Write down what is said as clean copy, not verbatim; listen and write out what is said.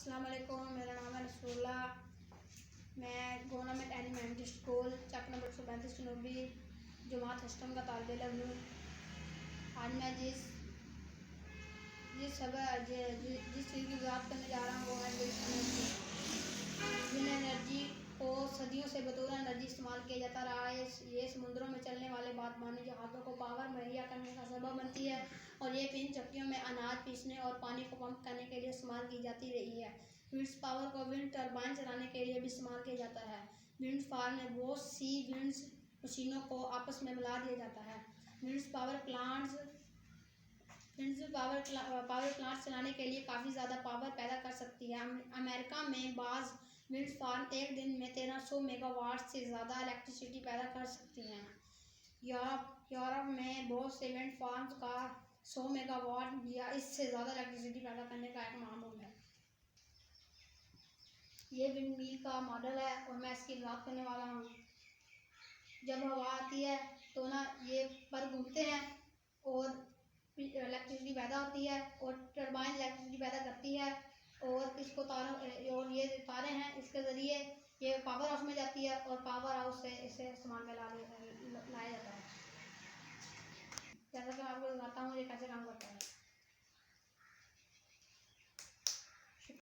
अस्सलाम वालेकुम, मेरा नाम है रसूलुल्लाह। मैं गवर्नमेंट एलिमेंट्री स्कूल चक नंबर 135 जनूबी जमात हस्टम का तालिब इल्म हूँ। आज मैं जिस चीज़ की बात करने जा रहा हूँ वो है विंड एनर्जी। विंड एनर्जी को सदियों से बतौर एनर्जी इस्तेमाल किया जाता रहा है। ये समुद्रों में चलने वाले बादमानी जहाज़ों को पावर मुहैया करने का सबब बनती है और ये इन चक्कियों में अनाज पीसने और पानी को पंप करने के लिए इस्तेमाल की जाती रही है। विंड्स पावर को विंड टरबाइन चलाने के लिए भी इस्तेमाल किया जाता है। विंड फार्म में बहुत सी विंड्स मशीनों को आपस में मिला दिया जाता है। विंड्स पावर प्लांट्स चलाने के लिए काफ़ी ज़्यादा पावर पैदा कर सकती है। अमेरिका में बाज़ विंड फार्म एक दिन में 1300 मेगावाट से ज़्यादा इलेक्ट्रिसिटी पैदा कर सकती हैं। यूरोप में बहुत से विंड फार्म्स का 100 मेगावाट या इससे ज़्यादा इलेक्ट्रिसिटी पैदा करने का एक मामूल है। ये विंड मिल का मॉडल है और मैं इसकी बात करने वाला हूँ। जब हवा आती है तो ये पर घूमते हैं और इलेक्ट्रिसिटी पैदा होती है और टरबाइन इलेक्ट्रिसिटी पैदा करती है और इसको और ये तारे हैं, इसके ज़रिए ये पावर हाउस में जाती है और पावर हाउस से इसे इस्तेमाल में लाया जाता है।